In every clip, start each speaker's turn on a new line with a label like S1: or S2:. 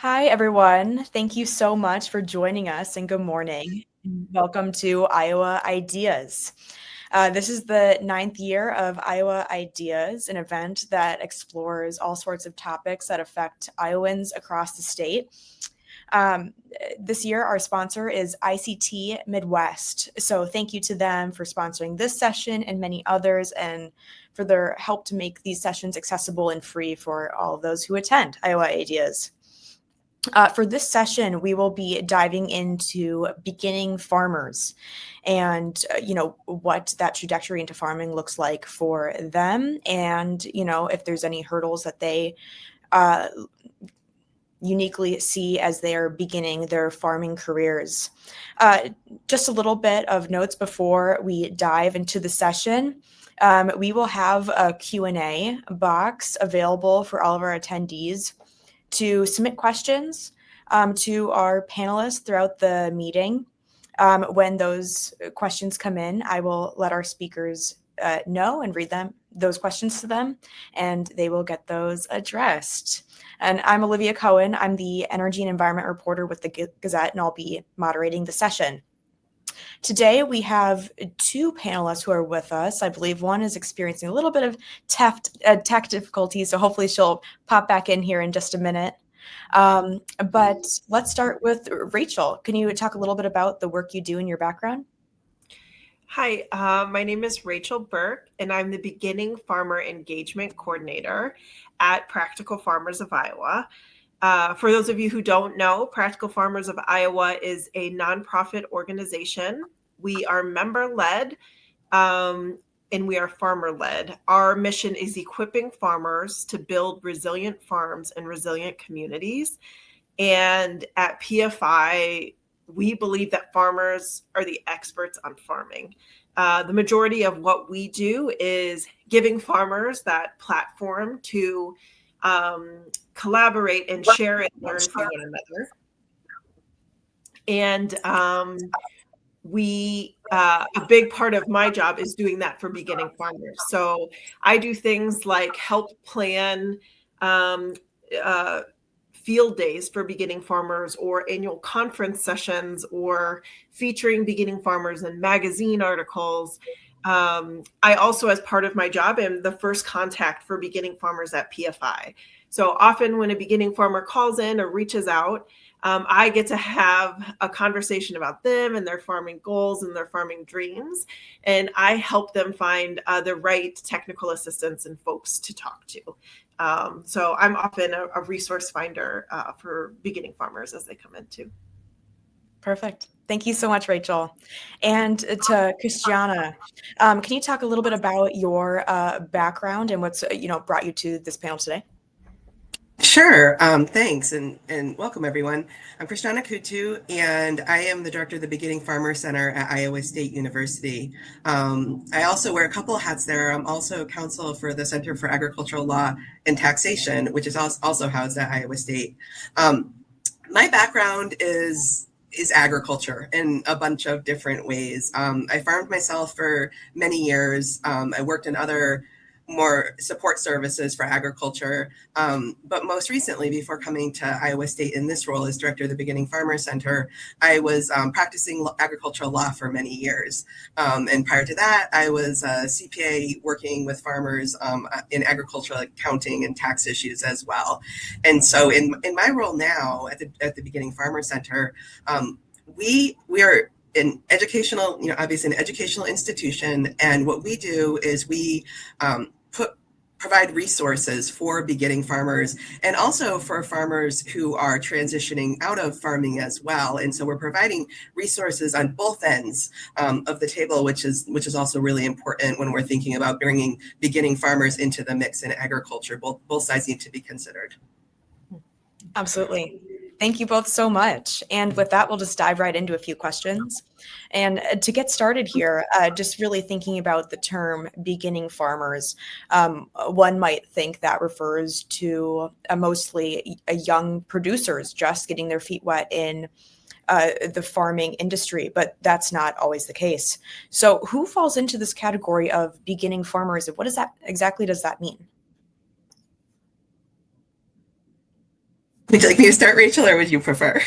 S1: Hi, everyone. Thank you so much for joining us and good morning. Welcome to Iowa Ideas. This is the ninth year of Iowa Ideas, an event that explores all sorts of topics that affect Iowans across the state. Um, this year, our sponsor is ICT Midwest. So thank you to them for sponsoring this session and many others, and for their help to make these sessions accessible and free for all of those who attend Iowa Ideas. For this session, we will be diving into beginning farmers and, what that trajectory into farming looks like for them. And, if there's any hurdles that they uh, uniquely see as they're beginning their farming careers. Uh, just a little bit of notes before we dive into the session. We will have a Q&A box available for all of our attendees to submit questions to our panelists throughout the meeting. When those questions come in, I will let our speakers know and read those questions to them, and they will get those addressed. And I'm Olivia Cohen. I'm the Energy and Environment Reporter with the Gazette, and I'll be moderating the session. Today, we have two panelists who are with us. I believe one is experiencing a little bit of tech difficulties, so hopefully she'll pop back in here in just a minute. But let's start with Rachel. Can you talk a little bit about the work you do in your background?
S2: Hi, my name is Rachel Burke, and I'm the Beginning Farmer Engagement Coordinator at Practical Farmers of Iowa. For those of you who don't know, Practical Farmers of Iowa is a nonprofit organization. We are member-led, and we are farmer-led. Our mission is equipping farmers to build resilient farms and resilient communities. And at PFI, we believe that farmers are the experts on farming. The majority of what we do is giving farmers that platform to collaborate and share and learn from one another. And a big part of my job is doing that for beginning farmers. So I do things like help plan field days for beginning farmers, or annual conference sessions, or featuring beginning farmers in magazine articles. I also, as part of my job, am the first contact for beginning farmers at PFI. So often when a beginning farmer calls in or reaches out, I get to have a conversation about them and their farming goals and their farming dreams. And I help them find the right technical assistance and folks to talk to. So I'm often a resource finder for beginning farmers as they come in too.
S1: Perfect. Thank you so much, Rachel. And to Christiana, can you talk a little bit about your background and what's brought you to this panel today?
S3: Sure. Thanks, and welcome, everyone. I'm Christiana Kutu, and I am the director of the Beginning Farmer Center at Iowa State University. I also wear a couple of hats there. I'm also counsel for the Center for Agricultural Law and Taxation, which is also housed at Iowa State. My background is agriculture in a bunch of different ways. I farmed myself for many years. I worked in other more support services for agriculture. But most recently, before coming to Iowa State in this role as director of the Beginning Farmer Center, I was practicing agricultural law for many years. And prior to that, I was a CPA working with farmers in agricultural accounting and tax issues as well. And so in my role now at the Beginning Farmer Center, we are an educational, obviously an educational institution. And what we do is we provide resources for beginning farmers and also for farmers who are transitioning out of farming as well. And so we're providing resources on both ends of the table, which is also really important when we're thinking about bringing beginning farmers into the mix in agriculture. Both sides need to be considered.
S1: Absolutely. Thank you both so much. And with that, we'll just dive right into a few questions. And to get started here, just really thinking about the term beginning farmers, one might think that refers to mostly young producers just getting their feet wet in the farming industry, but that's not always the case. So who falls into this category of beginning farmers, and what does that exactly mean?
S3: Would you like me to start, Rachel, or would you prefer?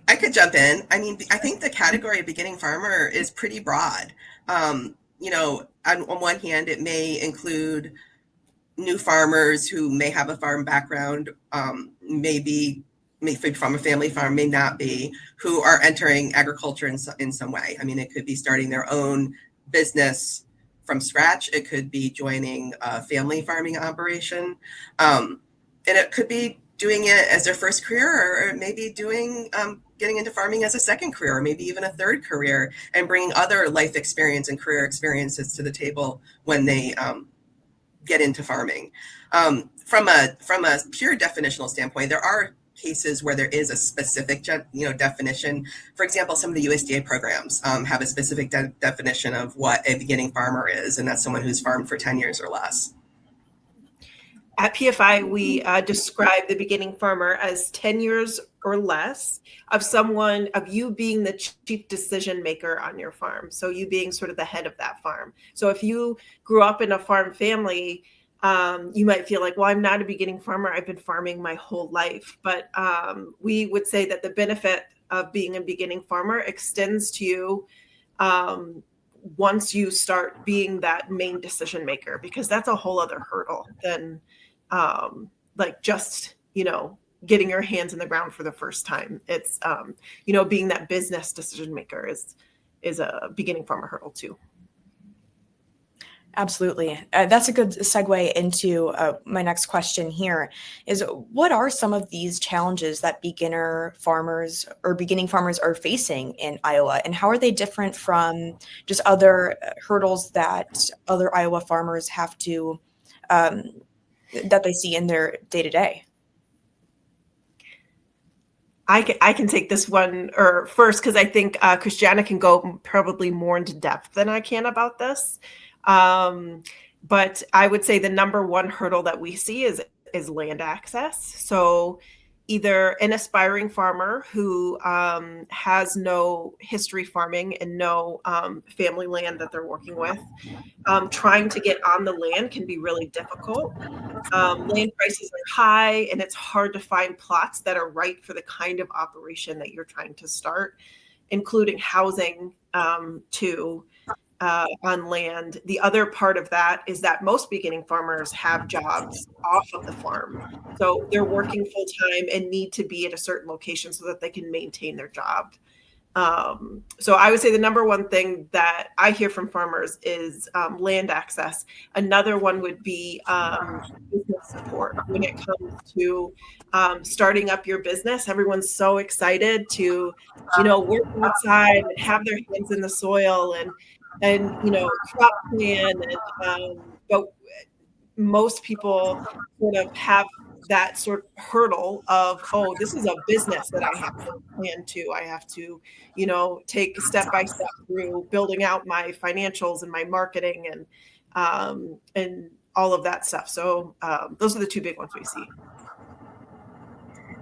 S3: I could jump in. I mean, I think the category of beginning farmer is pretty broad. On one hand, it may include new farmers who may have a farm background, may from a family farm, may not be, who are entering agriculture in some way. I mean, it could be starting their own business from scratch. It could be joining a family farming operation. And it could be doing it as their first career, or maybe getting into farming as a second career, or maybe even a third career, and bringing other life experience and career experiences to the table when they get into farming. From a pure definitional standpoint, there are cases where there is a specific definition. For example, some of the USDA programs have a specific definition of what a beginning farmer is, and that's someone who's farmed for 10 years or less.
S2: At PFI, we describe the beginning farmer as 10 years or less of you being the chief decision maker on your farm. So you being sort of the head of that farm. So if you grew up in a farm family, you might feel like, well, I'm not a beginning farmer. I've been farming my whole life. But we would say that the benefit of being a beginning farmer extends to you once you start being that main decision maker, because that's a whole other hurdle than just getting your hands in the ground for the first time. It's being that business decision maker is a beginning farmer hurdle too.
S1: Absolutely. That's a good segue into my next question here is, what are some of these challenges that beginning farmers are facing in Iowa, and how are they different from just other hurdles that other Iowa farmers have to that they see in their day-to-day?
S2: I can take this one first, because I think Christiana can go probably more into depth than I can about this. But I would say the number one hurdle that we see is land access. So either an aspiring farmer who has no history farming and no family land that they're working with, trying to get on the land can be really difficult. Land prices are high, and it's hard to find plots that are right for the kind of operation that you're trying to start, including housing too. On land. The other part of that is that most beginning farmers have jobs off of the farm. So they're working full time and need to be at a certain location so that they can maintain their job. So I would say the number one thing that I hear from farmers is land access. Another one would be business support. When it comes to starting up your business, everyone's so excited to, work outside and have their hands in the soil and crop plan, but most people sort of have that sort of hurdle of, oh, this is a business that I have to plan to. I have to, take step by step through building out my financials and my marketing and all of that stuff. So those are the two big ones we see.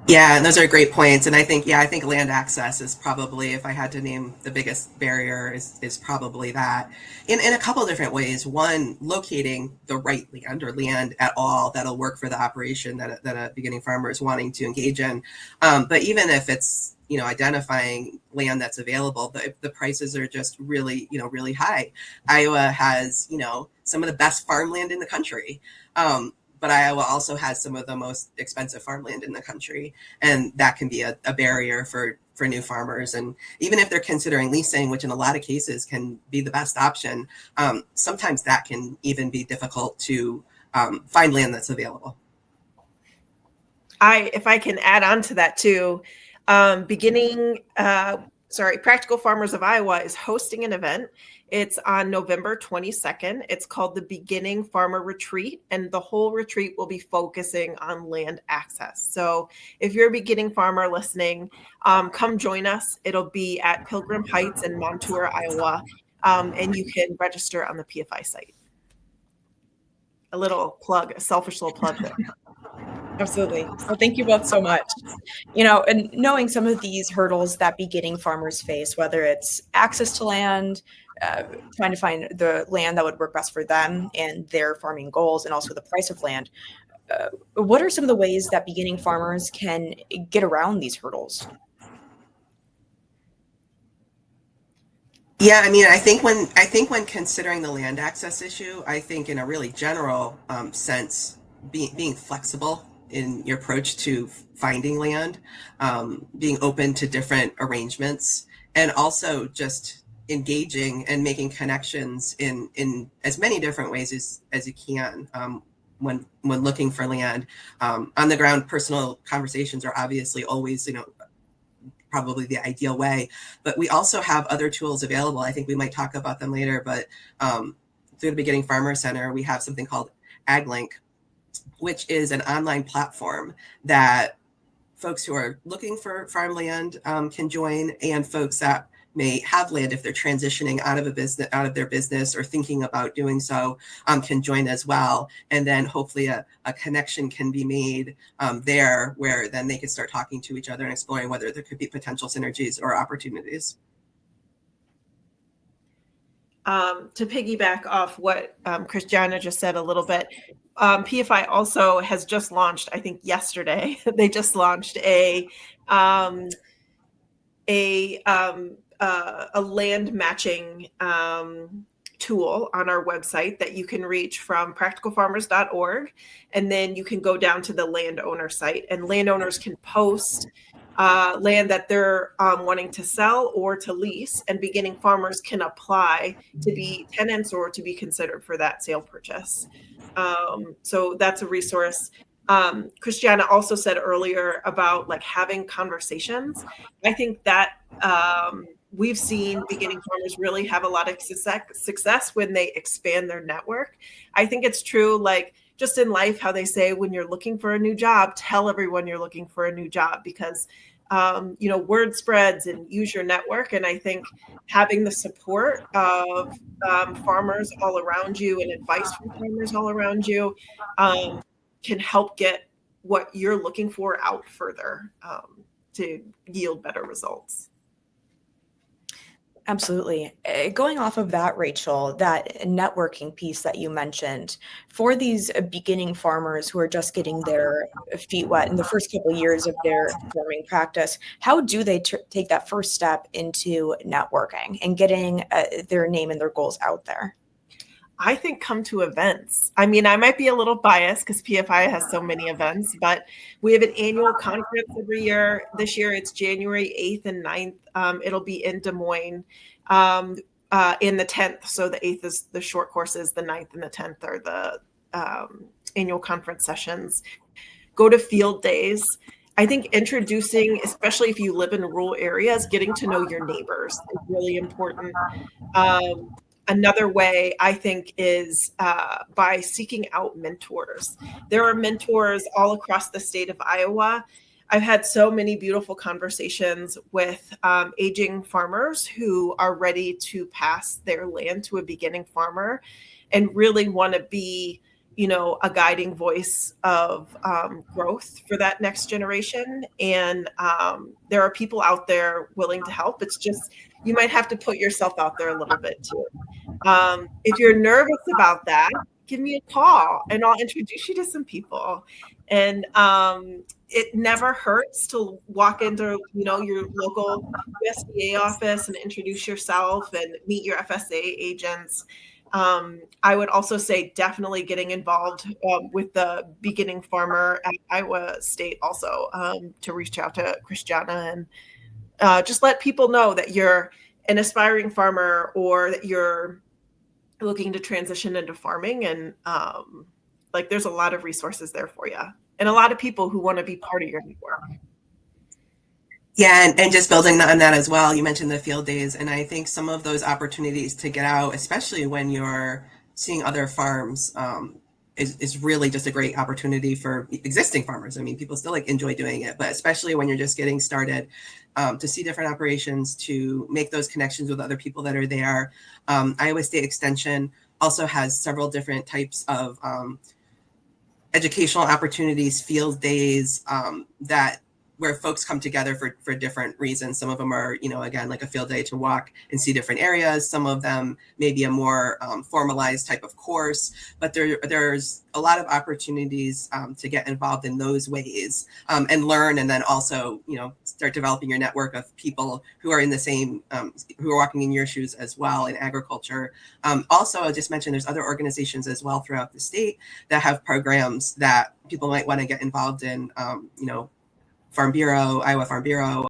S3: Yeah, and those are great points. And I think land access is probably, if I had to name the biggest barrier, is probably that in a couple of different ways. One, locating the right land or land at all that'll work for the operation that a beginning farmer is wanting to engage in. But even if it's, identifying land that's available, the prices are just really, really high. Iowa has, some of the best farmland in the country. But Iowa also has some of the most expensive farmland in the country, and that can be a barrier for new farmers. And even if they're considering leasing, which in a lot of cases can be the best option, sometimes that can even be difficult to find land that's available.
S2: If I can add on to that too, Practical Farmers of Iowa is hosting an event. It's on November 22nd. It's called the Beginning Farmer Retreat, and the whole retreat will be focusing on land access. So if you're a beginning farmer listening, come join us. It'll be at Pilgrim Heights in Montour, Iowa, and you can register on the PFI site. A selfish little plug there.
S1: Absolutely. Well, thank you both so much. And knowing some of these hurdles that beginning farmers face, whether it's access to land, trying to find the land that would work best for them and their farming goals, and also the price of land. What are some of the ways that beginning farmers can get around these hurdles?
S3: Yeah, I mean, I think when considering the land access issue, I think in a really general sense, being flexible in your approach to finding land, being open to different arrangements, and also just engaging and making connections in as many different ways as you can. When looking for land, on the ground, personal conversations are obviously always, probably the ideal way. But we also have other tools available. I think we might talk about them later, but through the Beginning Farmer Center, we have something called AgLink, which is an online platform that folks who are looking for farmland can join, and folks that may have land, if they're transitioning out of their business or thinking about doing so, can join as well. And then hopefully a connection can be made there, where then they can start talking to each other and exploring whether there could be potential synergies or opportunities.
S2: To piggyback off what Christiana just said a little bit, PFI also has just launched, I think yesterday, they just launched a land matching tool on our website that you can reach from practicalfarmers.org. And then you can go down to the landowner site, and landowners can post land that they're wanting to sell or to lease, and beginning farmers can apply to be tenants or to be considered for that sale purchase. So that's a resource. Christiana also said earlier about like having conversations. I think that we've seen beginning farmers really have a lot of success when they expand their network. I think it's true, like just in life, how they say when you're looking for a new job, tell everyone you're looking for a new job, because word spreads, and use your network. And I think having the support of farmers all around you and advice from farmers all around you can help get what you're looking for out further to yield better results.
S1: Absolutely. Going off of that, Rachel, that networking piece that you mentioned, for these beginning farmers who are just getting their feet wet in the first couple of years of their farming practice, how do they take that first step into networking and getting their name and their goals out there?
S2: I think come to events. I mean, I might be a little biased because PFI has so many events, but we have an annual conference every year. This year it's January 8th and 9th. It'll be in Des Moines in the 10th. So the 8th is the short courses, the 9th and the 10th are the annual conference sessions. Go to field days. I think introducing, especially if you live in rural areas, getting to know your neighbors is really important. Another way, I think, is by seeking out mentors. There are mentors all across the state of Iowa. I've had so many beautiful conversations with aging farmers who are ready to pass their land to a beginning farmer and really want to be, a guiding voice of growth for that next generation. And there are people out there willing to help. It's just, you might have to put yourself out there a little bit too. If you're nervous about that, give me a call and I'll introduce you to some people. And it never hurts to walk into, your local USDA office and introduce yourself and meet your FSA agents. I would also say definitely getting involved with the beginning farmer at Iowa State also to reach out to Christiana and just let people know that you're an aspiring farmer or that you're looking to transition into farming. And there's a lot of resources there for you and a lot of people who want to be part of your network.
S3: Yeah, and just building on that as well, you mentioned the field days, and I think some of those opportunities to get out, especially when you're seeing other farms, is really just a great opportunity for existing farmers. I mean, people still enjoy doing it, but especially when you're just getting started, to see different operations, to make those connections with other people that are there. Iowa State Extension also has several different types of educational opportunities, field days that where folks come together for different reasons. Some of them are, again, like a field day to walk and see different areas. Some of them may be a more formalized type of course, but there's a lot of opportunities to get involved in those ways and learn, and then also, start developing your network of people who are in the same, who are walking in your shoes as well in agriculture. Also, I'll just mention there's other organizations as well throughout the state that have programs that people might want to get involved in, Farm Bureau, Iowa Farm Bureau,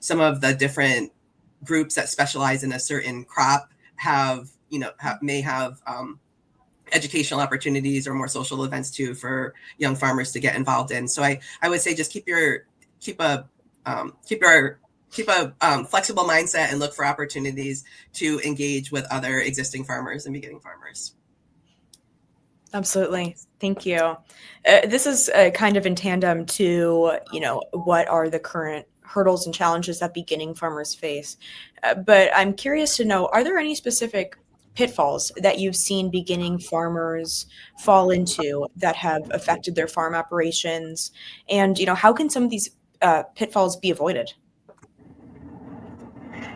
S3: some of the different groups that specialize in a certain crop may have educational opportunities or more social events too for young farmers to get involved in. So I would say just keep a flexible mindset and look for opportunities to engage with other existing farmers and beginning farmers.
S1: Absolutely. Thank you. This is kind of in tandem to, what are the current hurdles and challenges that beginning farmers face. But I'm curious to know, are there any specific pitfalls that you've seen beginning farmers fall into that have affected their farm operations? And, how can some of these pitfalls be avoided?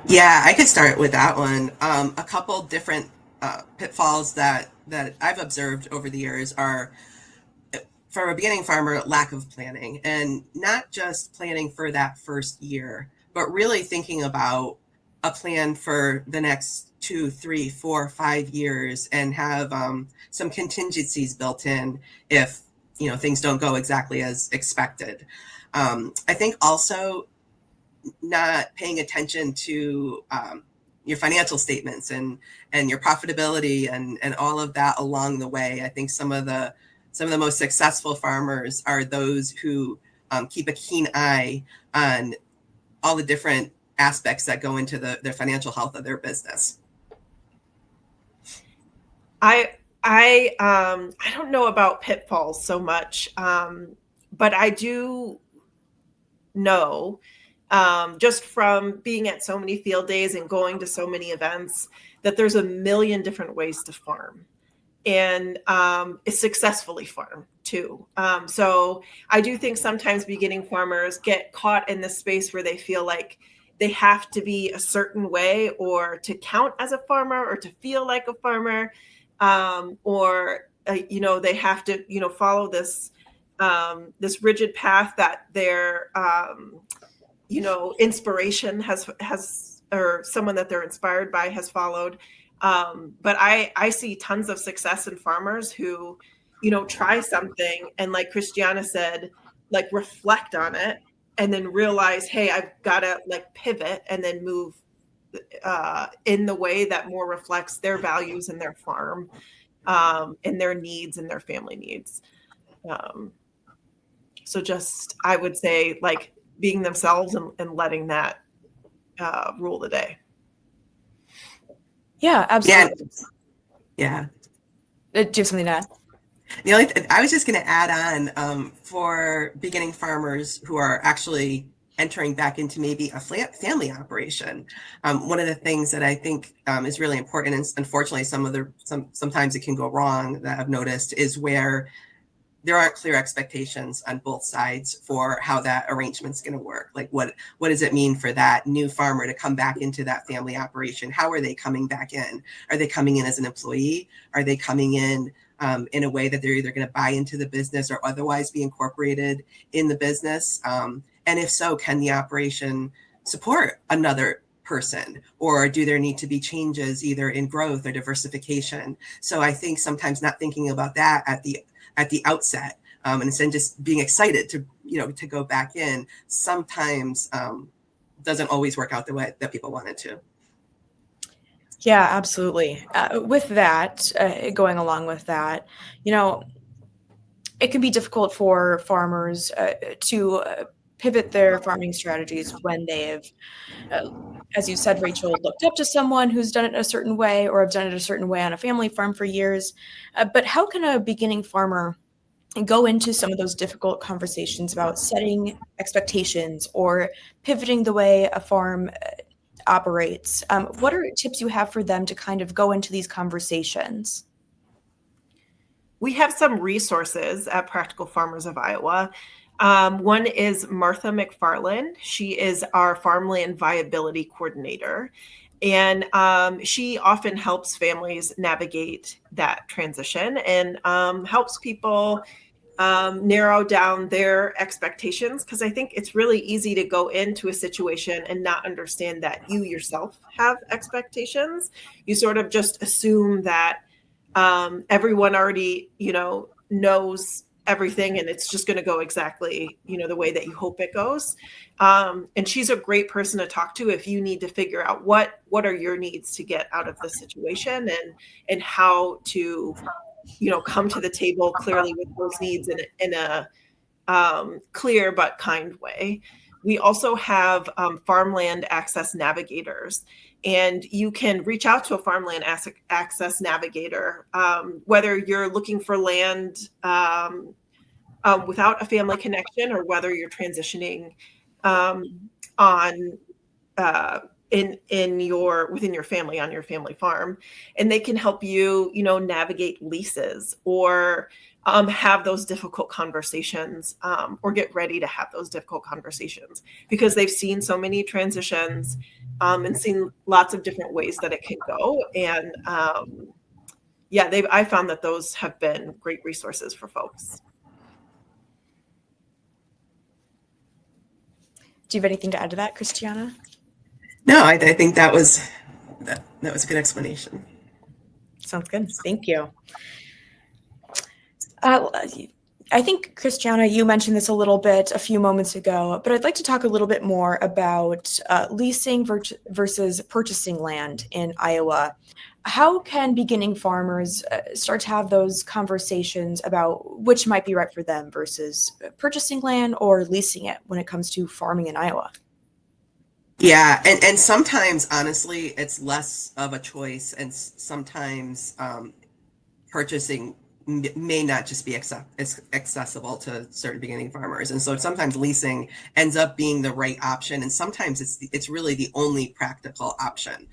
S3: Yeah, I could start with that one. A couple different pitfalls that I've observed over the years are, for a beginning farmer, lack of planning, and not just planning for that first year, but really thinking about a plan for the next 2, 3, 4, 5 years, and have some contingencies built in if things don't go exactly as expected. I think also not paying attention to your financial statements and your profitability and all of that along the way. I think some of the most successful farmers are those who keep a keen eye on all the different aspects that go into their financial health of their business.
S2: I don't know about pitfalls so much, but I do know, just from being at so many field days and going to so many events, that there's a million different ways to farm, and successfully farm too. So I do think sometimes beginning farmers get caught in this space where they feel like they have to be a certain way, or to count as a farmer, or to feel like a farmer, or they have to follow this rigid path that their inspiration has, or someone that they're inspired by has followed. But I see tons of success in farmers who try something, and like Christiana said, like reflect on it, and then realize, hey, I've got to pivot and then move in the way that more reflects their values and their farm, and their needs and their family needs. So just, I would say, being themselves and letting that rule the day.
S1: Yeah, absolutely.
S3: Yeah.
S1: Do you have something to add?
S3: The only I was just going to add on, for beginning farmers who are actually entering back into maybe a family operation. One of the things that I think is really important, and unfortunately sometimes it can go wrong, that I've noticed, is where there aren't clear expectations on both sides for how that arrangement's going to work. Like what does it mean for that new farmer to come back into that family operation? How are they coming back in? Are they coming in as an employee? Are they coming in a way that they're either going to buy into the business or otherwise be incorporated in the business? And if so, can the operation support another person, or do there need to be changes either in growth or diversification? So I think sometimes not thinking about that at the outset, and instead just being excited to go back in, sometimes doesn't always work out the way that people want it to.
S1: Yeah, absolutely. With that, going along with that, it can be difficult for farmers to pivot their farming strategies when they've, as you said, Rachel, looked up to someone who's done it a certain way, or have done it a certain way on a family farm for years. But how can a beginning farmer go into some of those difficult conversations about setting expectations or pivoting the way a farm operates? What are tips you have for them to kind of go into these conversations?
S2: We have some resources at Practical Farmers of Iowa. One is Martha McFarland. She is our farmland viability coordinator. And she often helps families navigate that transition and helps people narrow down their expectations. Because I think it's really easy to go into a situation and not understand that you yourself have expectations. You sort of just assume that everyone already, knows everything and it's just going to go exactly, the way that you hope it goes. And she's a great person to talk to if you need to figure out what are your needs to get out of the situation, and how to, come to the table clearly with those needs in a clear but kind way. We also have farmland access navigators, and you can reach out to a farmland access navigator, whether you're looking for land without a family connection, or whether you're transitioning on within your family, on your family farm, and they can help you, navigate leases, or have those difficult conversations, or get ready to have those difficult conversations, because they've seen so many transitions, and seen lots of different ways that it can go. And I found that those have been great resources for folks.
S1: Do you have anything to add to that, Christiana?
S3: No, I think that was a good explanation.
S1: Sounds good. Thank you. I think, Christiana, you mentioned this a little bit a few moments ago, but I'd like to talk a little bit more about leasing versus purchasing land in Iowa. How can beginning farmers start to have those conversations about which might be right for them versus purchasing land or leasing it when it comes to farming in Iowa?
S3: Yeah, and sometimes, honestly, it's less of a choice, and sometimes purchasing may not just be accessible to certain beginning farmers, and so sometimes leasing ends up being the right option, and sometimes it's really the only practical option.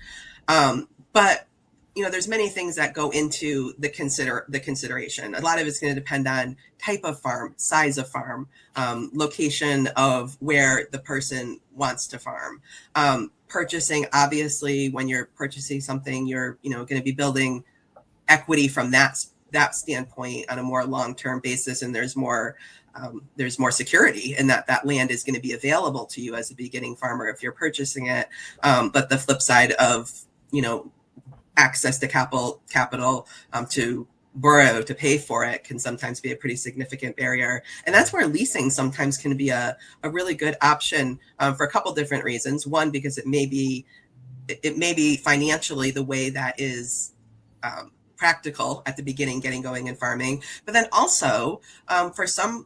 S3: But there's many things that go into the consideration. A lot of it's going to depend on type of farm, size of farm, location of where the person wants to farm. Purchasing, obviously, when you're purchasing something, you're going to be building equity from that standpoint on a more long-term basis, and there's more security in that land is going to be available to you as a beginning farmer if you're purchasing it. But the flip side of access to capital to borrow to pay for it can sometimes be a pretty significant barrier, and that's where leasing sometimes can be a really good option for a couple different reasons. One, because it may be financially the way that is practical at the beginning, getting going in farming. But then also for some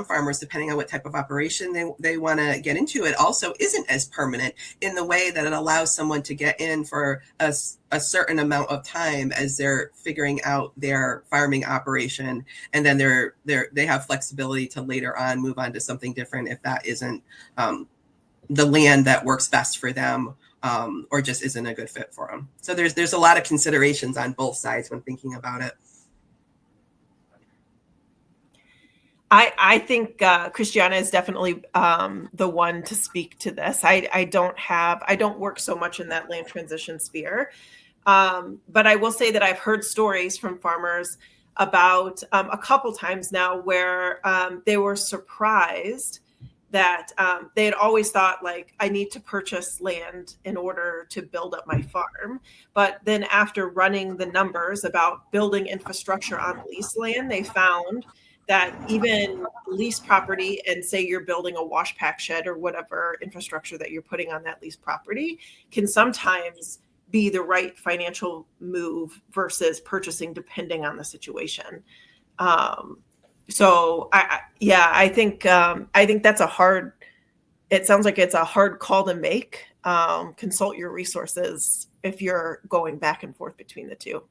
S3: farmers, depending on what type of operation they want to get into, it also isn't as permanent in the way that it allows someone to get in for a certain amount of time as they're figuring out their farming operation, and then they have flexibility to later on move on to something different if that isn't the land that works best for them, or just isn't a good fit for them. So there's a lot of considerations on both sides when thinking about it.
S2: I think Christiana is definitely the one to speak to this. I don't work so much in that land transition sphere, but I will say that I've heard stories from farmers about a couple times now where they were surprised that they had always thought, like, I need to purchase land in order to build up my farm. But then after running the numbers about building infrastructure on leased land, they found that even leased property, and say you're building a wash pack shed or whatever infrastructure that you're putting on that leased property, can sometimes be the right financial move versus purchasing, depending on the situation. So I think that's it sounds like it's a hard call to make. Consult your resources if you're going back and forth between the two.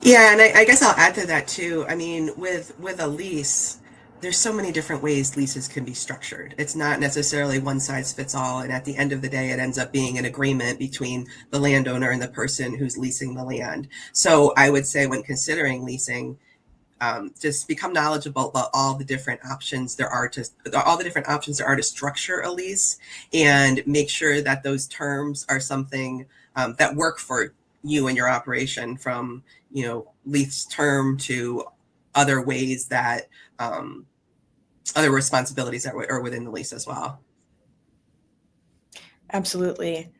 S3: Yeah, and I guess I'll add to that too. I mean, with a lease, there's so many different ways leases can be structured. It's not necessarily one size fits all, and at the end of the day, it ends up being an agreement between the landowner and the person who's leasing the land. So I would say, when considering leasing, just become knowledgeable about all the different options there are to structure a lease, and make sure that those terms are something that work for you and your operation, from lease term to other ways that other responsibilities that are within the lease as well.
S1: Absolutely.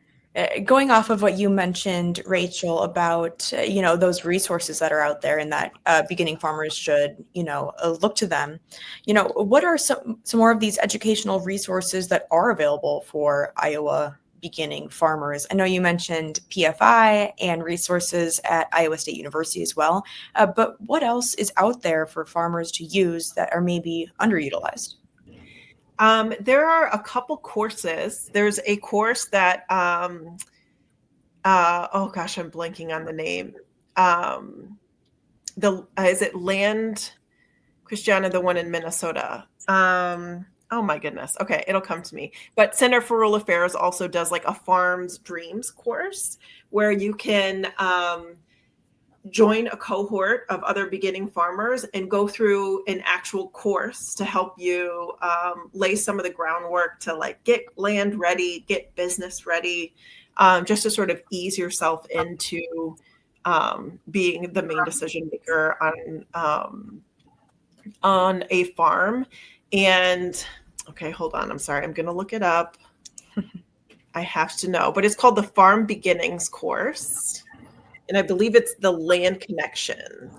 S1: Going off of what you mentioned, Rachel, about those resources that are out there and that beginning farmers should look to them. What are some more of these educational resources that are available for Iowa beginning farmers? I know you mentioned PFI and resources at Iowa State University as well, but what else is out there for farmers to use that are maybe underutilized?
S2: There are a couple courses. There's a course that, oh gosh, I'm blanking on the name. Is it Land, Christiana, the one in Minnesota? Oh my goodness. Okay, it'll come to me. But Center for Rural Affairs also does like a Farm's Dreams course where you can join a cohort of other beginning farmers and go through an actual course to help you lay some of the groundwork to like get land ready, get business ready, just to sort of ease yourself into being the main decision maker on a farm. And okay, hold on. I'm sorry. I'm going to look it up. I have to know, but it's called the Farm Beginnings course. And I believe it's the Land Connection.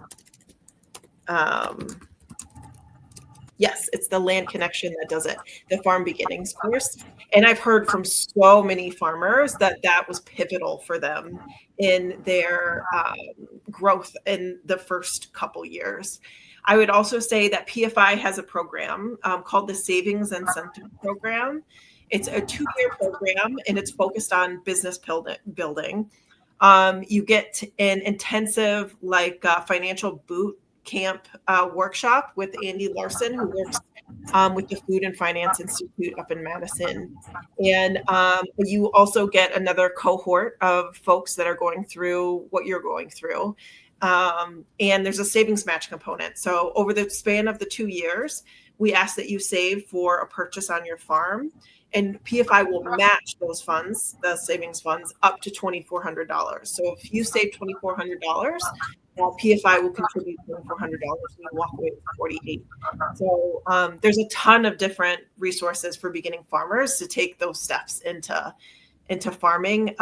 S2: Yes, it's the Land Connection that does it, the Farm Beginnings course. And I've heard from so many farmers that that was pivotal for them in their growth in the first couple years. I would also say that PFI has a program called the Savings Incentive Program. It's a 2-year program, and it's focused on business building. You get an intensive financial boot camp workshop with Andy Larson, who works with the Food and Finance Institute up in Madison. And you also get another cohort of folks that are going through what you're going through. And there's a savings match component. So over the span of the 2 years, we ask that you save for a purchase on your farm. And PFI will match those funds, the savings funds, up to $2,400. So if you save $2,400, PFI will contribute $2,400 and you walk away with $48. So there's a ton of different resources for beginning farmers to take those steps into farming.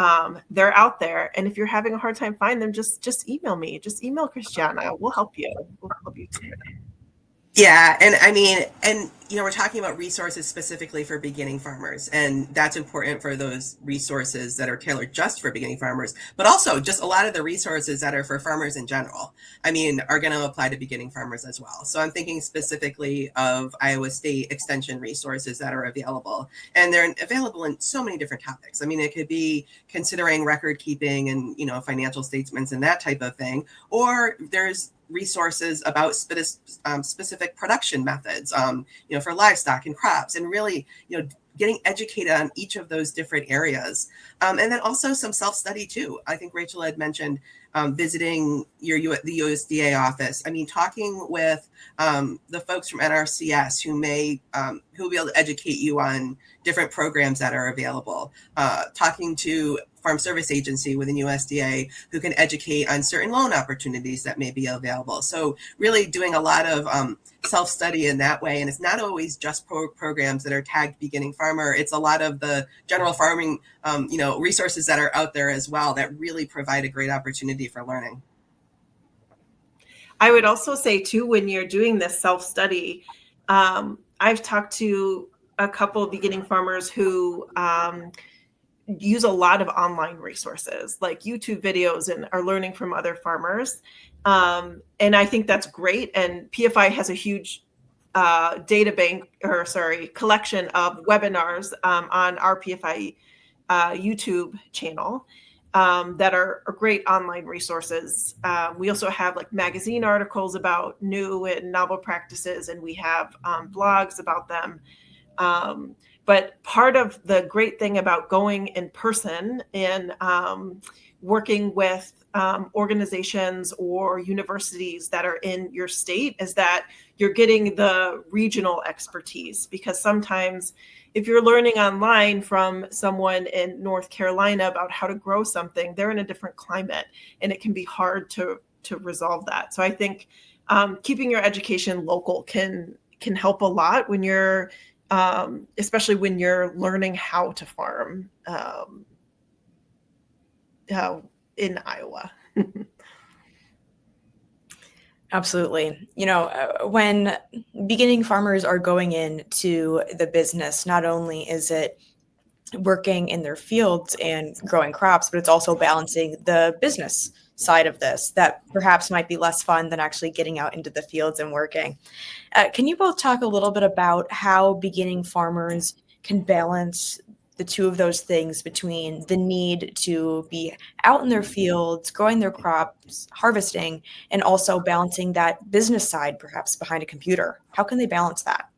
S2: They're out there. And if you're having a hard time finding them, just email me. Just email Christiana. We'll help you. We'll help you through it.
S3: Yeah, and I mean, and we're talking about resources specifically for beginning farmers, and that's important for those resources that are tailored just for beginning farmers, but also just a lot of the resources that are for farmers in general, I mean, are going to apply to beginning farmers as well. So I'm thinking specifically of Iowa State Extension resources that are available, and they're available in so many different topics. I mean, it could be considering record keeping and, financial statements and that type of thing, or there's resources about specific production methods, for livestock and crops, and really, getting educated on each of those different areas. And then also some self-study too. I think Rachel had mentioned visiting the USDA office. I mean, talking with the folks from NRCS who will be able to educate you on different programs that are available. Talking to Farm Service Agency within USDA who can educate on certain loan opportunities that may be available. So really doing a lot of self-study in that way. And it's not always just programs that are tagged beginning farmer. It's a lot of the general farming, resources that are out there as well that really provide a great opportunity for learning.
S2: I would also say too, when you're doing this self-study, I've talked to a couple of beginning farmers who use a lot of online resources like YouTube videos and are learning from other farmers. And I think that's great. And PFI has a huge collection of webinars on our PFI YouTube channel that are great online resources. We also have like magazine articles about new and novel practices, and we have blogs about them. But part of the great thing about going in person and working with organizations or universities that are in your state is that you're getting the regional expertise, because sometimes if you're learning online from someone in North Carolina about how to grow something, they're in a different climate and it can be hard to resolve that. So I think keeping your education local can help a lot when you're especially when you're learning how to farm in Iowa.
S1: Absolutely. When beginning farmers are going into the business, not only is it working in their fields and growing crops, but it's also balancing the business side of this that perhaps might be less fun than actually getting out into the fields and working. Can you both talk a little bit about how beginning farmers can balance the two of those things, between the need to be out in their fields, growing their crops, harvesting, and also balancing that business side, perhaps behind a computer? How can they balance that?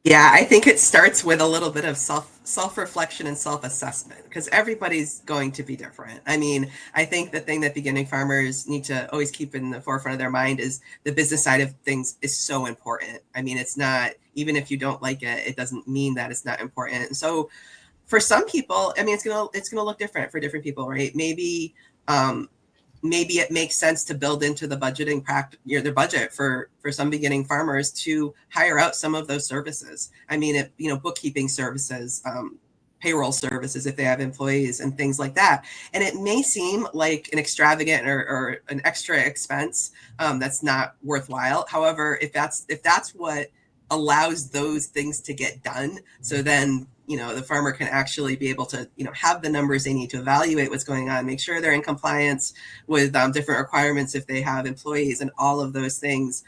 S3: Yeah, I think it starts with a little bit of self-reflection and self-assessment, because everybody's going to be different. I mean, I think the thing that beginning farmers need to always keep in the forefront of their mind is the business side of things is so important. I mean, it's not, even if you don't like it, it doesn't mean that it's not important. And so for some people, I mean, it's gonna look different for different people, right? Maybe it makes sense to build into the budgeting practice, their budget for some beginning farmers to hire out some of those services. I mean, bookkeeping services, payroll services if they have employees and things like that. And it may seem like an extravagant or an extra expense that's not worthwhile. However, if that's what allows those things to get done, so then the farmer can actually be able to have the numbers they need to evaluate what's going on, make sure they're in compliance with different requirements if they have employees and all of those things.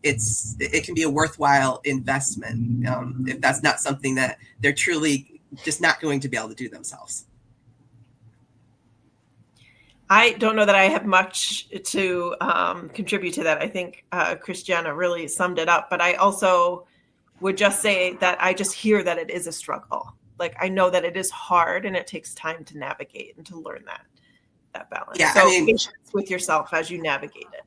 S3: It can be a worthwhile investment if that's not something that they're truly just not going to be able to do themselves.
S2: I don't know that I have much to contribute to that. I think Christiana really summed it up, but I also would just say that I just hear that it is a struggle. Like, I know that it is hard and it takes time to navigate and to learn that balance.
S3: Yeah,
S2: so patience with yourself as you navigate it.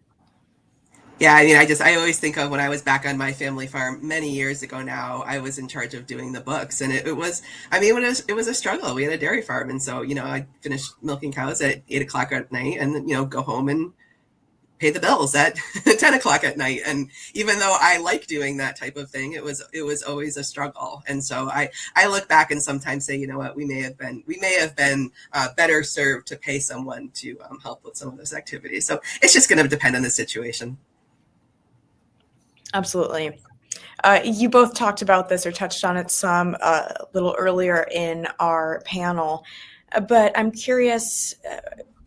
S3: Yeah, I mean, I always think of when I was back on my family farm many years ago now. I was in charge of doing the books, and it was a struggle. We had a dairy farm, and so I finished milking cows at 8 o'clock at night, and then go home and pay the bills at 10 o'clock at night. And even though I like doing that type of thing, it was always a struggle. And so I look back and sometimes say, what, we may have been better served to pay someone to help with some of those activities. So it's just going to depend on the situation.
S1: Absolutely. You both talked about this or touched on it some a little earlier in our panel, but I'm curious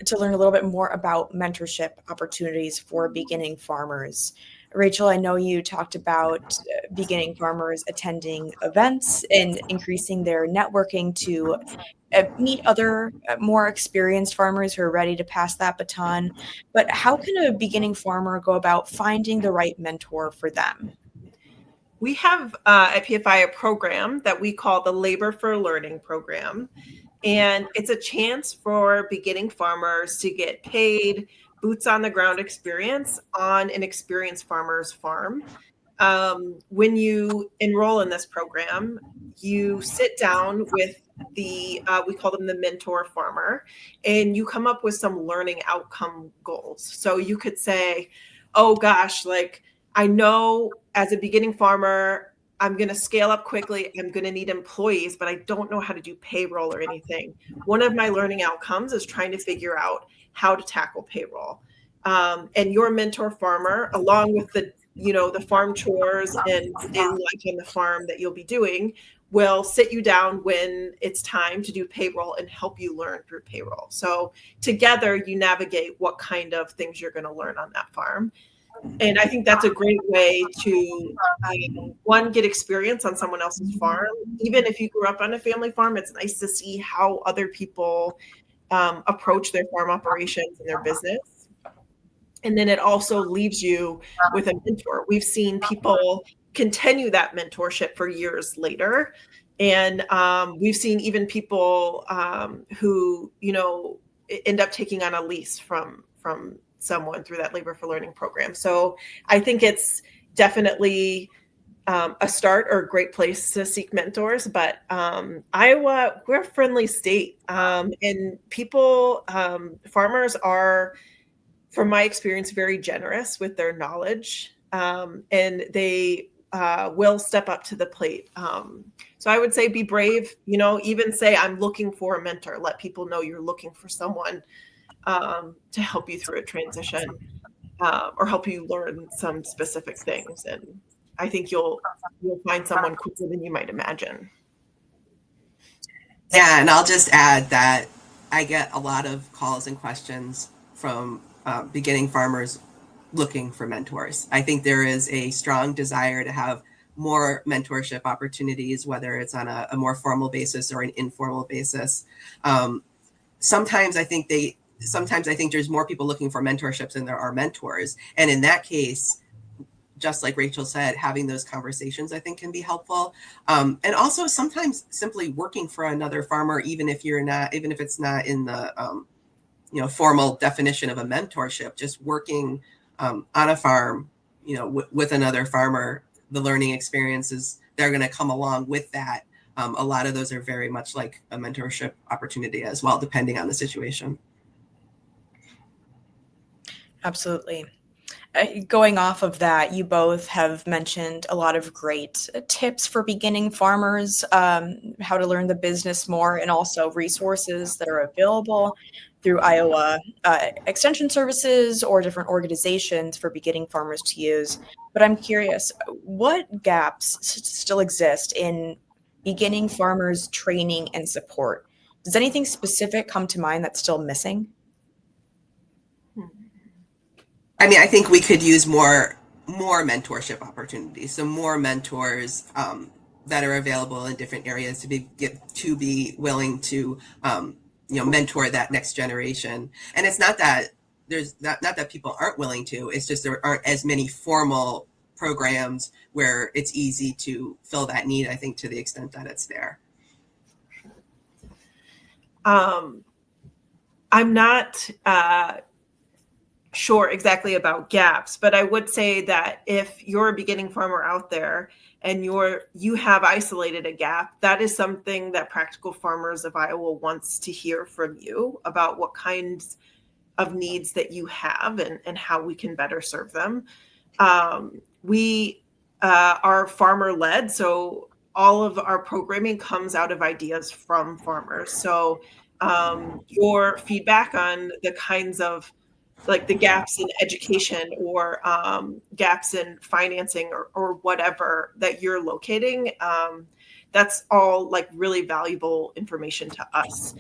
S1: to learn a little bit more about mentorship opportunities for beginning farmers. Rachel, I know you talked about beginning farmers attending events and increasing their networking to meet other more experienced farmers who are ready to pass that baton. But how can a beginning farmer go about finding the right mentor for them?
S2: We have at PFI a program that we call the Labor for Learning program. And it's a chance for beginning farmers to get paid boots on the ground experience on an experienced farmer's farm. When you enroll in this program, you sit down with we call them the mentor farmer, and you come up with some learning outcome goals. So you could say, oh gosh, like, I know as a beginning farmer, I'm going to scale up quickly. I'm going to need employees, but I don't know how to do payroll or anything. One of my learning outcomes is trying to figure out how to tackle payroll. And your mentor farmer, along with the farm chores and life on the farm that you'll be doing, will sit you down when it's time to do payroll and help you learn through payroll. So together you navigate what kind of things you're going to learn on that farm. And I think that's a great way to, one, get experience on someone else's farm. Even if you grew up on a family farm, it's nice to see how other people approach their farm operations and their business. And then it also leaves you with a mentor. We've seen people continue that mentorship for years later. And we've seen even people who, end up taking on a lease from someone through that Labor for Learning program. So I think it's definitely a start or a great place to seek mentors. But Iowa, we're a friendly state, and people, farmers are, from my experience, very generous with their knowledge, and they will step up to the plate. So I would say be brave, even say, I'm looking for a mentor. Let people know you're looking for someone to help you through a transition, or help you learn some specific things. And I think you'll find someone quicker than you might imagine.
S3: Yeah, and I'll just add that I get a lot of calls and questions from beginning farmers looking for mentors. I think there is a strong desire to have more mentorship opportunities, whether it's on a more formal basis or an informal basis. Sometimes I think there's more people looking for mentorships than there are mentors. And in that case, just like Rachel said, having those conversations, I think, can be helpful. And also sometimes simply working for another farmer, even if it's not in the formal definition of a mentorship, just working on a farm, with another farmer, the learning experiences, they're going to come along with that. A lot of those are very much like a mentorship opportunity as well, depending on the situation.
S1: Absolutely. Going off of that, you both have mentioned a lot of great tips for beginning farmers, how to learn the business more, and also resources that are available through Iowa Extension Services or different organizations for beginning farmers to use. But I'm curious, what gaps still exist in beginning farmers training and support? Does anything specific come to mind that's still missing?
S3: I mean, I think we could use more mentorship opportunities. So more mentors that are available in different areas to be willing to mentor that next generation. And it's not that there's not that people aren't willing to. It's just there aren't as many formal programs where it's easy to fill that need, I think, to the extent that it's there.
S2: I'm not sure exactly about gaps, but I would say that if you're a beginning farmer out there and you have isolated a gap, that is something that Practical Farmers of Iowa wants to hear from you about, what kinds of needs that you have and how we can better serve them. We are farmer led, so all of our programming comes out of ideas from farmers. So your feedback on the kinds of, like, the gaps in education or gaps in financing or whatever that you're locating, that's all like really valuable information to us.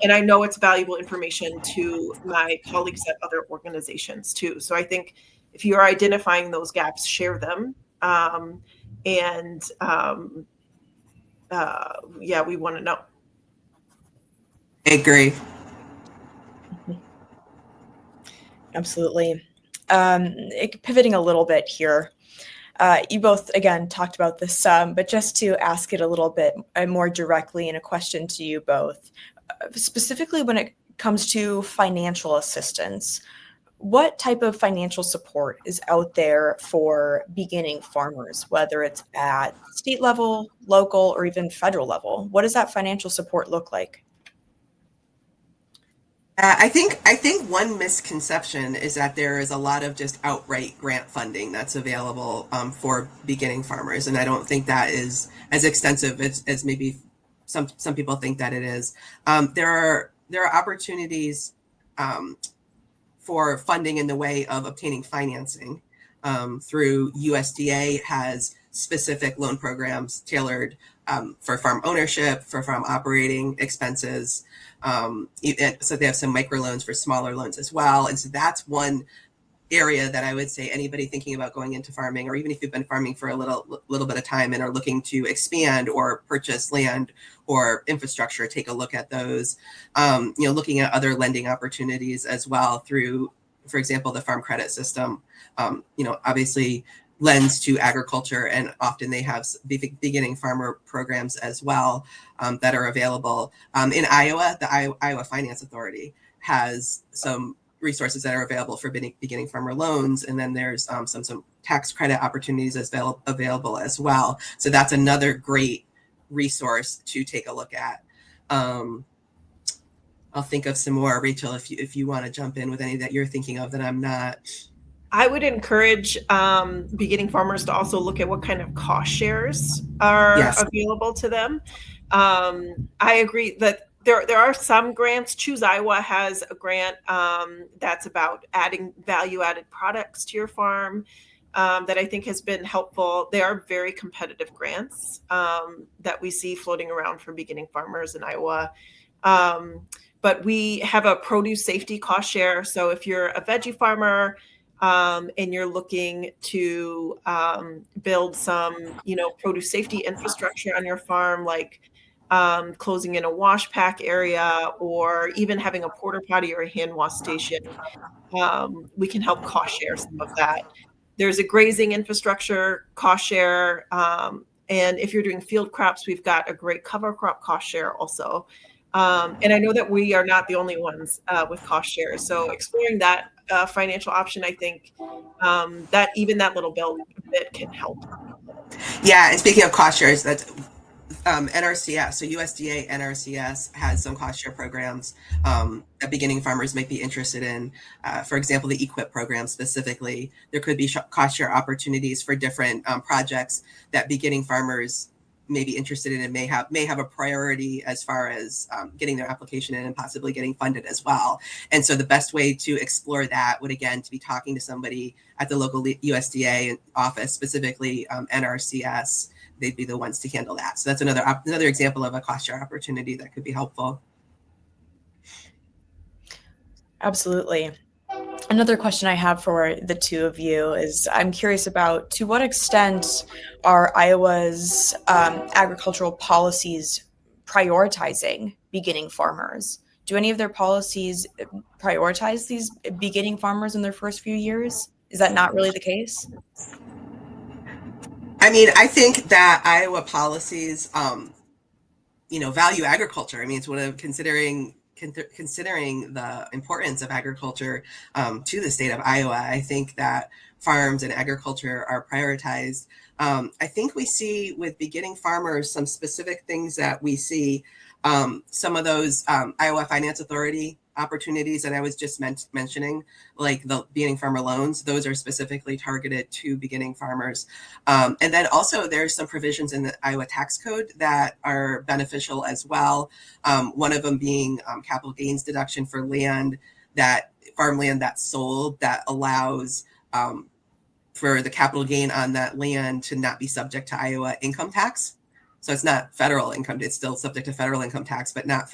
S2: And I know it's valuable information to my colleagues at other organizations too. So I think if you're identifying those gaps, share them. And we want to know.
S3: I agree.
S1: Absolutely. Pivoting a little bit here, you both, again, talked about this, but just to ask it a little bit more directly in a question to you both, specifically when it comes to financial assistance, what type of financial support is out there for beginning farmers, whether it's at state level, local, or even federal level? What does that financial support look like?
S3: I think one misconception is that there is a lot of just outright grant funding that's available for beginning farmers, and I don't think that is as extensive as maybe some people think that it is. There are opportunities for funding in the way of obtaining financing through USDA has specific loan programs tailored for farm ownership, for farm operating expenses. So they have some microloans for smaller loans as well. And so that's one area that I would say anybody thinking about going into farming, or even if you've been farming for a little bit of time and are looking to expand or purchase land or infrastructure, take a look at those. Looking at other lending opportunities as well through, for example, the Farm Credit System. Obviously, lens to agriculture, and often they have beginning farmer programs as well that are available. In Iowa, the Iowa Finance Authority has some resources that are available for beginning farmer loans, and then there's some tax credit opportunities available as well. So that's another great resource to take a look at. I'll think of some more. Rachel, if you want to jump in with any that you're thinking of that I'm not.
S2: I would encourage beginning farmers to also look at what kind of cost shares are available to them. I agree that there are some grants. Choose Iowa has a grant that's about adding value-added products to your farm that I think has been helpful. They are very competitive grants that we see floating around for beginning farmers in Iowa. But we have a produce safety cost share. So if you're a veggie farmer, and you're looking to build some, produce safety infrastructure on your farm, like closing in a wash pack area, or even having a porta potty or a hand wash station, we can help cost share some of that. There's a grazing infrastructure cost share. And if you're doing field crops, we've got a great cover crop cost share also. And I know that we are not the only ones with cost shares. So exploring that financial option, I think that even that little bit can help.
S3: Yeah, and speaking of cost shares, that's NRCS. So USDA NRCS has some cost share programs that beginning farmers might be interested in. For example, the EQIP program specifically, there could be cost share opportunities for different projects that beginning farmers may be interested in and may have a priority as far as getting their application in and possibly getting funded as well. And so the best way to explore that would, again, to be talking to somebody at the local USDA office, specifically NRCS. They'd be the ones to handle that. So that's another example of a cost share opportunity that could be helpful.
S1: Absolutely. Another question I have for the two of you is I'm curious about, to what extent are Iowa's agricultural policies prioritizing beginning farmers? Do any of their policies prioritize these beginning farmers in their first few years? Is that not really the case?
S3: I mean, I think that Iowa policies, value agriculture. I mean, it's one of considering the importance of agriculture to the state of Iowa. I think that farms and agriculture are prioritized. I think we see with beginning farmers some specific things that we see. Some of those Iowa Finance Authority opportunities that I was just mentioning, like the beginning farmer loans, those are specifically targeted to beginning farmers. And then also there's some provisions in the Iowa tax code that are beneficial as well. One of them being capital gains deduction for farmland that's sold, that allows for the capital gain on that land to not be subject to Iowa income tax. So it's not federal income. It's still subject to federal income tax, but not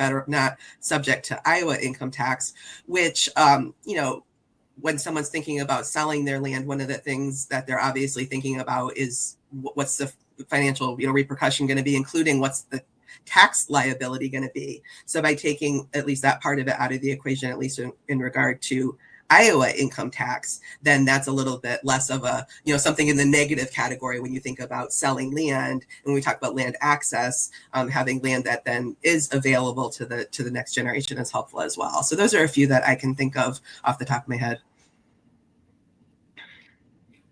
S3: subject to Iowa income tax, which, when someone's thinking about selling their land, one of the things that they're obviously thinking about is what's the financial, repercussion going to be, including what's the tax liability going to be. So by taking at least that part of it out of the equation, at least in regard to Iowa income tax, then that's a little bit less of a, something in the negative category when you think about selling land. And when we talk about land access, having land that then is available to the next generation is helpful as well. So those are a few that I can think of off the top of my head.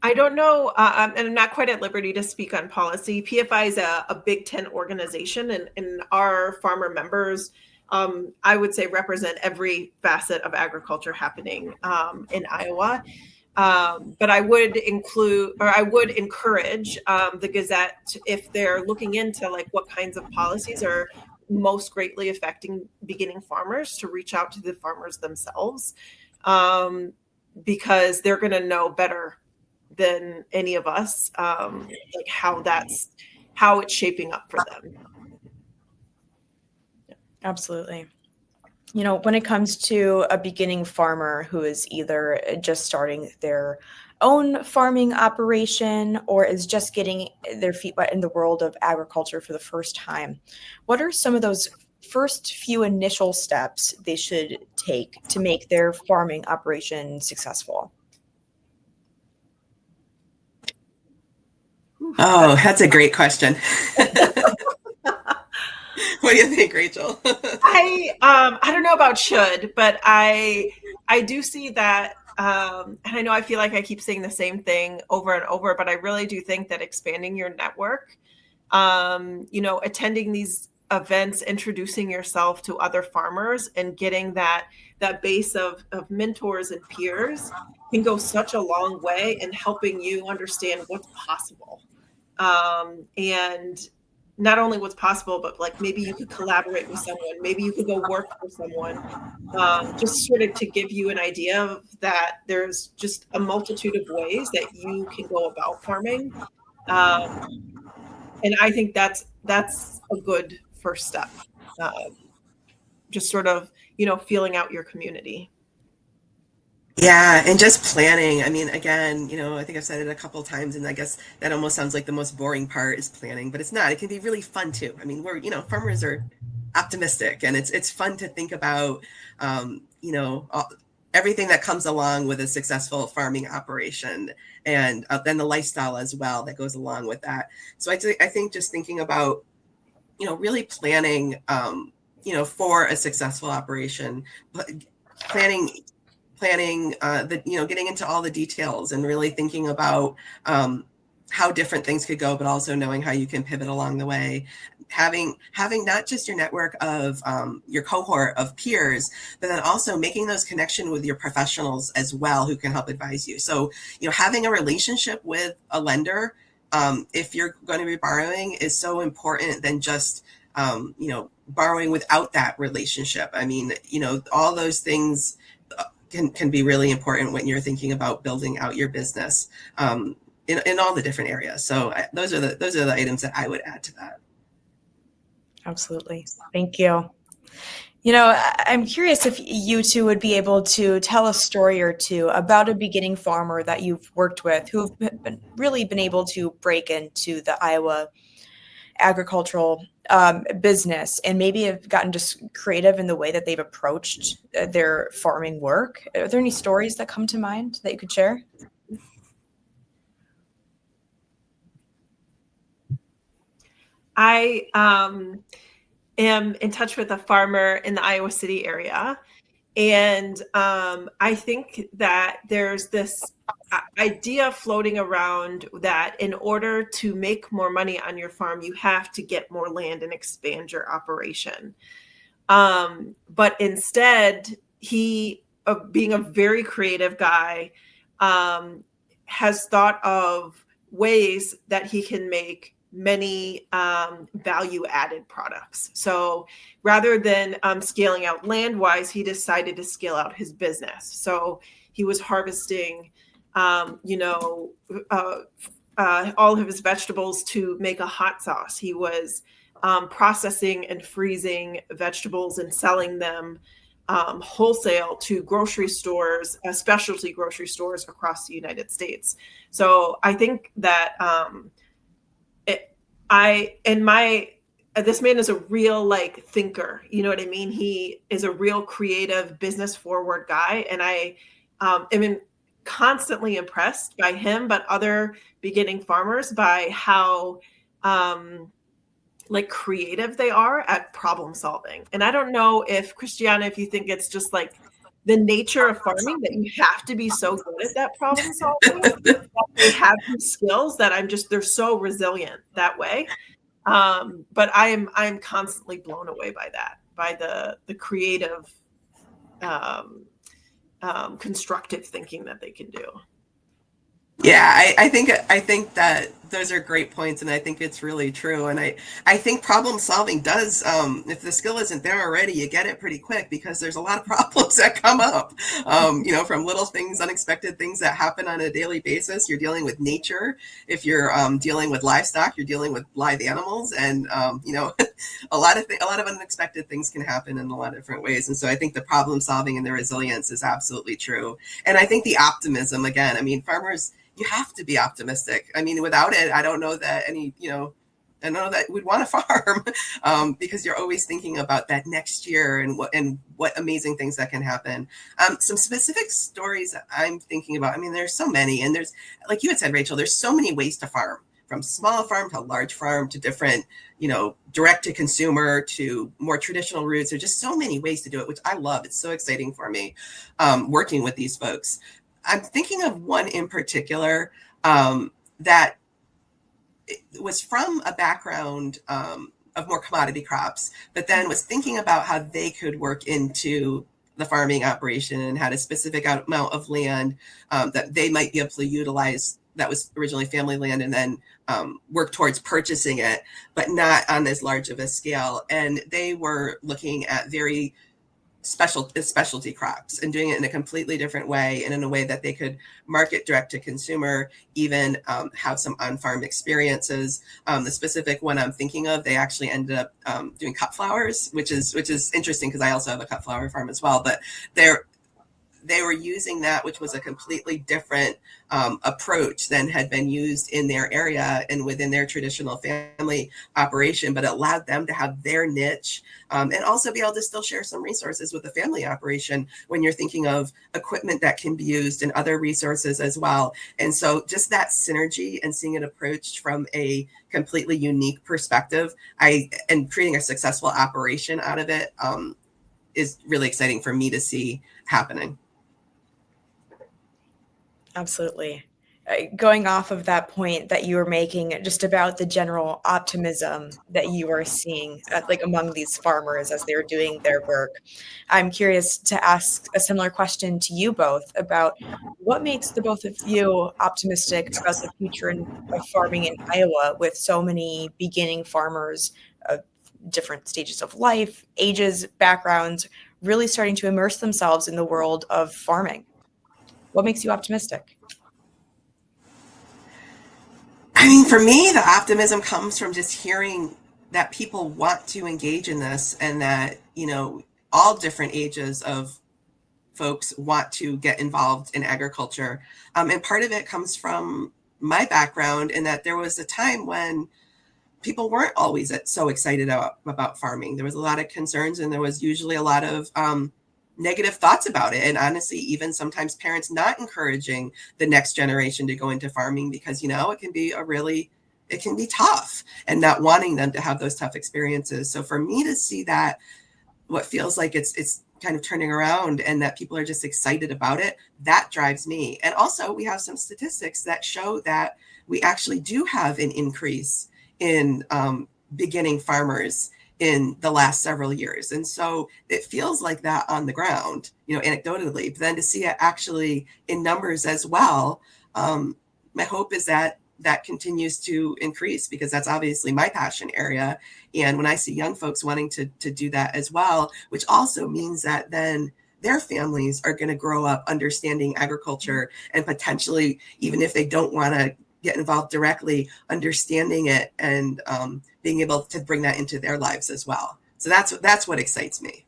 S2: I don't know, and I'm not quite at liberty to speak on policy. PFI is a Big Ten organization, and our farmer members, I would say, represent every facet of agriculture happening in Iowa. But I would encourage the Gazette, if they're looking into like what kinds of policies are most greatly affecting beginning farmers, to reach out to the farmers themselves, because they're going to know better than any of us, like how it's shaping up for them.
S1: Absolutely. When it comes to a beginning farmer who is either just starting their own farming operation or is just getting their feet wet in the world of agriculture for the first time, what are some of those first few initial steps they should take to make their farming operation successful?
S3: Oh, that's a great question. What do you think, Rachel?
S2: I don't know about should, but I do see that, and I know I feel like I keep saying the same thing over and over, but I really do think that expanding your network, attending these events, introducing yourself to other farmers, and getting that base of mentors and peers can go such a long way in helping you understand what's possible. And not only what's possible, but like maybe you could collaborate with someone, maybe you could go work for someone, just sort of to give you an idea of that there's just a multitude of ways that you can go about farming. And I think that's a good first step. Just sort of, feeling out your community.
S3: Yeah, and just planning. I mean, again, I think I've said it a couple of times, and I guess that almost sounds like the most boring part is planning, but it's not. It can be really fun too. I mean, farmers are optimistic, and it's fun to think about, everything that comes along with a successful farming operation, and then the lifestyle as well that goes along with that. So I think just thinking about, really planning, for a successful operation, but planning getting into all the details and really thinking about how different things could go, but also knowing how you can pivot along the way, having not just your network of your cohort of peers, but then also making those connections with your professionals as well who can help advise you. So having a relationship with a lender, if you're going to be borrowing, is so important than just borrowing without that relationship. I mean, all those things can be really important when you're thinking about building out your business in all the different areas. So those are the items that I would add to that.
S1: Absolutely. Thank you. I'm curious if you two would be able to tell a story or two about a beginning farmer that you've worked with who've really been able to break into the Iowa agricultural business, and maybe have gotten just creative in the way that they've approached their farming work. Are there any stories that come to mind that you could share?
S2: I am in touch with a farmer in the Iowa City area. And I think that there's this idea floating around that in order to make more money on your farm, you have to get more land and expand your operation. But instead, he, being a very creative guy, has thought of ways that he can make many value added products. So rather than scaling out land wise, he decided to scale out his business. So he was harvesting, all of his vegetables to make a hot sauce. He was processing and freezing vegetables and selling them wholesale to grocery stores, specialty grocery stores across the United States. So I think that this man is a real thinker. You know what I mean? He is a real creative, business forward guy. And I am constantly impressed by him, but other beginning farmers by how creative they are at problem solving. And I don't know if Christiana, if you think it's just the nature of farming that you have to be so good at that problem solving, that they have these skills that they're so resilient that way. But I'm constantly blown away by that, by the creative, constructive thinking that they can do.
S3: Yeah, I think that those are great points, and I think it's really true. And I think problem solving does, if the skill isn't there already, you get it pretty quick because there's a lot of problems that come up, from little things, unexpected things that happen on a daily basis. You're dealing with nature. If you're dealing with livestock, you're dealing with live animals, and a lot of unexpected things can happen in a lot of different ways. And so I think the problem solving and the resilience is absolutely true. And I think the optimism, again, I mean, farmers, you have to be optimistic. I mean, without it, I don't know that I don't know that we'd want to farm, because you're always thinking about that next year and what amazing things that can happen. Some specific stories I'm thinking about. I mean, there's so many, and there's, like you had said, Rachel, there's so many ways to farm. from small farm to large farm to different, direct to consumer to more traditional routes. There's just so many ways to do it, which I love. It's so exciting for me working with these folks. I'm thinking of one in particular that was from a background of more commodity crops, but then was thinking about how they could work into the farming operation and had a specific amount of land that they might be able to utilize that was originally family land, and then work towards purchasing it, but not on as large of a scale. And they were looking at very specialty crops and doing it in a completely different way, and in a way that they could market direct to consumer, even have some on-farm experiences. The specific one I'm thinking of, they actually ended up doing cut flowers, which is interesting because I also have a cut flower farm as well. But they were using that, which was a completely different approach than had been used in their area and within their traditional family operation, but it allowed them to have their niche and also be able to still share some resources with the family operation when you're thinking of equipment that can be used and other resources as well. And so just that synergy and seeing it approached from a completely unique perspective, and creating a successful operation out of it is really exciting for me to see happening.
S1: Absolutely. Going off of that point that you were making, just about the general optimism that you are seeing, like among these farmers as they're doing their work, I'm curious to ask a similar question to you both about what makes the both of you optimistic about the future of farming in Iowa, with so many beginning farmers of different stages of life, ages, backgrounds, really starting to immerse themselves in the world of farming. What makes you optimistic?
S3: I mean, for me, the optimism comes from just hearing that people want to engage in this, and that, all different ages of folks want to get involved in agriculture. And part of it comes from my background, in that there was a time when people weren't always so excited about farming. There was a lot of concerns, and there was usually a lot of negative thoughts about it. And honestly, even sometimes parents not encouraging the next generation to go into farming because, it can be tough, and not wanting them to have those tough experiences. So for me to see that, what feels like it's kind of turning around, and that people are just excited about it, that drives me. And also, we have some statistics that show that we actually do have an increase in beginning farmers in the last several years. And so it feels like that on the ground, anecdotally, but then to see it actually in numbers as well. My hope is that that continues to increase, because that's obviously my passion area. And when I see young folks wanting to do that as well, which also means that then their families are going to grow up understanding agriculture, and potentially, even if they don't want to get involved directly, understanding it and being able to bring that into their lives as well. So that's what excites me.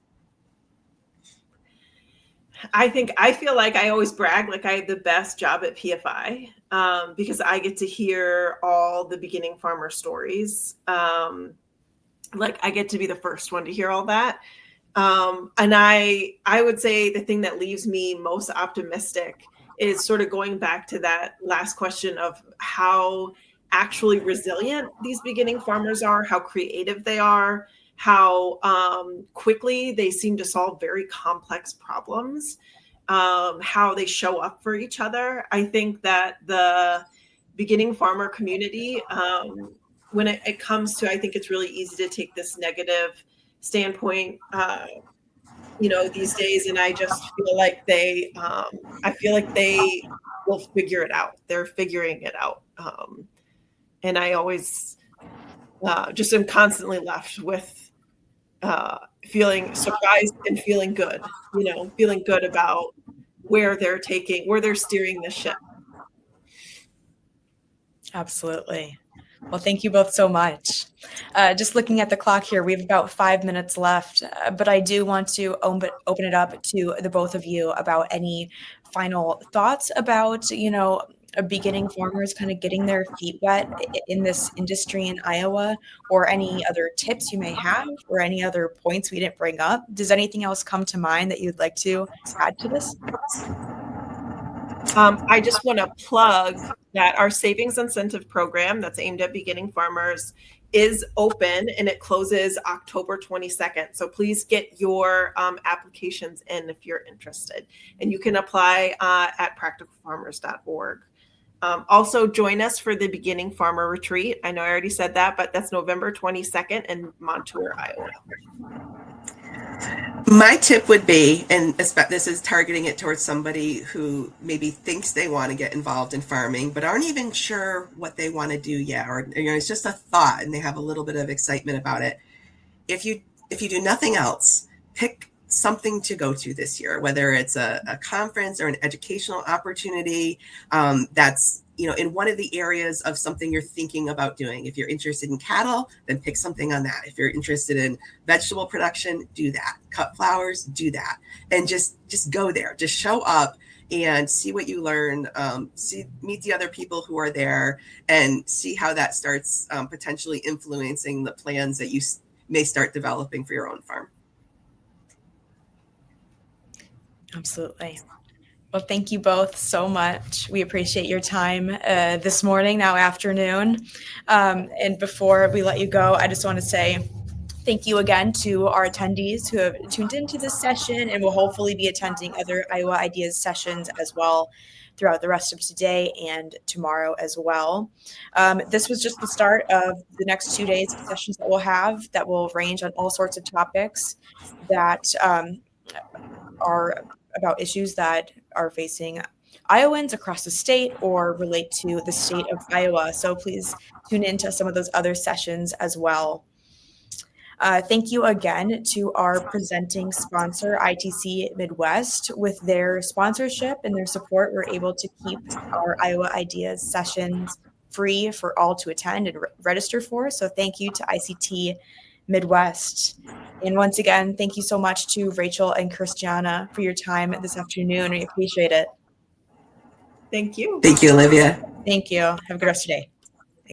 S2: I feel like I always brag like I have the best job at PFI because I get to hear all the beginning farmer stories. Like I get to be the first one to hear all that. And I would say the thing that leaves me most optimistic is sort of going back to that last question of how actually resilient these beginning farmers are, how creative they are, how quickly they seem to solve very complex problems, how they show up for each other. I think that the beginning farmer community, when it comes to, I think it's really easy to take this negative standpoint, these days. And I just feel like I feel like they will figure it out. They're figuring it out. And I always just am constantly left with feeling surprised and feeling good, feeling good about where they're steering the ship.
S1: Absolutely. Well, thank you both so much. Just looking at the clock here, we have about 5 minutes left, but I do want to open it up to the both of you about any final thoughts about, beginning farmers kind of getting their feet wet in this industry in Iowa, or any other tips you may have, or any other points we didn't bring up. Does anything else come to mind that you'd like to add to this?
S2: I just want to plug that our savings incentive program that's aimed at beginning farmers is open and it closes October 22nd. So please get your applications in if you're interested. And you can apply at practicalfarmers.org. Also, join us for the Beginning Farmer Retreat. I know I already said that, but that's November 22nd in Montour, Iowa.
S3: My tip would be, and this is targeting it towards somebody who maybe thinks they want to get involved in farming, but aren't even sure what they want to do yet, or it's just a thought and they have a little bit of excitement about it. If you do nothing else, pick something to go to this year, whether it's a conference or an educational opportunity that's in one of the areas of something you're thinking about doing. If you're interested in cattle, then pick something on that. If you're interested in vegetable production, do that. Cut flowers, do that. And just go there. Just show up and see what you learn. Meet the other people who are there and see how that starts potentially influencing the plans that you may start developing for your own farm.
S1: Absolutely. Well, thank you both so much. We appreciate your time this morning, now afternoon. And before we let you go, I just want to say thank you again to our attendees who have tuned into this session and will hopefully be attending other Iowa Ideas sessions as well throughout the rest of today and tomorrow as well. This was just the start of the next 2 days of sessions that we'll have that will range on all sorts of topics that are about issues that are facing Iowans across the state or relate to the state of Iowa. So please tune into some of those other sessions as well. Thank you again to our presenting sponsor, ITC Midwest. With their sponsorship and their support, we're able to keep our Iowa Ideas sessions free for all to attend and register for. So thank you to ICT Midwest. And once again, thank you so much to Rachel and Christiana for your time this afternoon. We appreciate it.
S2: Thank you.
S3: Thank you, Olivia.
S1: Thank you. Have a good rest of your day.